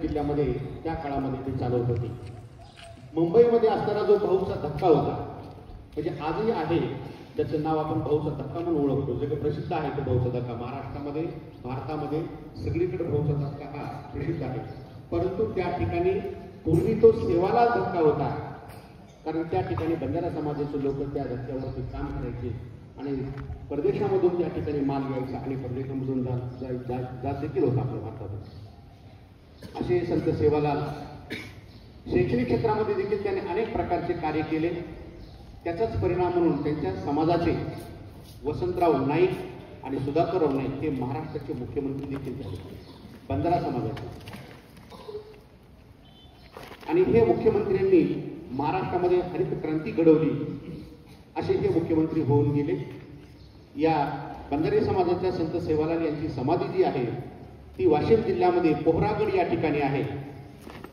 जिल्ह्यामध्ये त्या काळामध्ये ते चालवत होते. मुंबईमध्ये असताना जो भाऊचा धक्का होता, म्हणजे आजही आहे, त्याचं नाव आपण भाऊचा धक्का म्हणून ओळखतो. जे प्रसिद्ध आहे तो भाऊचा धक्का महाराष्ट्रामध्ये, भारतामध्ये सगळीकडे भाऊचा धक्का हा प्रसिद्ध आहे. परंतु त्या ठिकाणी पूर्वी तो सेवालाल धक्का होता, कारण त्या ठिकाणी बंजारा समाजाचे लोक त्या धक्क्यावरती काम करायचे आणि परदेशामधून त्या ठिकाणी माल यायचा आणि परदेशामधून जात देखील होता आपल्या भारतात. असे संत सेवालाल शैक्षणिक क्षेत्रामध्ये देखील त्याने अनेक प्रकारचे कार्य केले. त्याचाच परिणाम म्हणून त्यांच्या समाजाचे वसंतराव नाईक आणि सुधाकरराव नाईक हे महाराष्ट्राचे मुख्यमंत्री देखील झाले, बंजारा समाजाचे. आणि हे मुख्यमंत्र्यांनी महाराष्ट्रामध्ये हरित क्रांती घडवली, असे हे मुख्यमंत्री होऊन गेले. या बंजारी समाजाच्या संत सेवालाल यांची समाधी जी आहे ती वाशिम जिल्ह्यामध्ये पोहरागड या ठिकाणी आहे.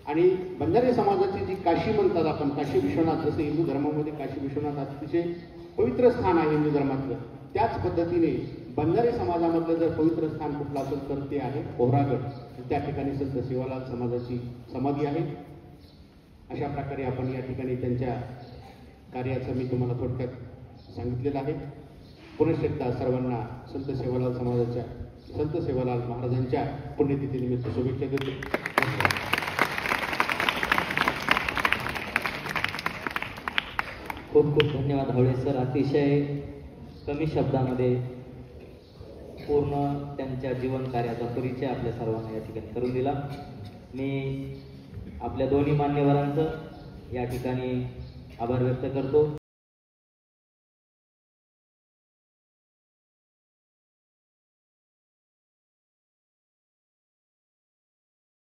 आणि बंजारी समाजाची जी काशी म्हणतात आपण, काशी विश्वनाथ, जसं हिंदू धर्मामध्ये काशी विश्वनाथ अतिशय पवित्र स्थान आहे हिंदू धर्मातलं, त्याच पद्धतीने बंजारी समाजामधलं जर पवित्र स्थान कुठलं असेल तर ते आहे पोहरागड. त्या ठिकाणी संत सेवालाल समाजाची समाधी आहे. अशा प्रकारे आपण या ठिकाणी त्यांच्या कार्याचं मी तुम्हाला थोडक्यात सांगितलेलं आहे. पुनश्च एकदा सर्वांना संत सेवालाल समाजाच्या, संत सेवालाल महाराजांच्या पुण्यतिथीनिमित्त शुभेच्छा देतो. खूप खूप धन्यवाद हावळे सर. अतिशय कमी शब्दामध्ये पूर्ण त्यांच्या जीवन कार्याचा परिचय आपल्या सर्वांना या ठिकाणी करून दिला. मी आपल्या दोन्ही मान्यवरांचं या ठिकाणी आभार व्यक्त करतो.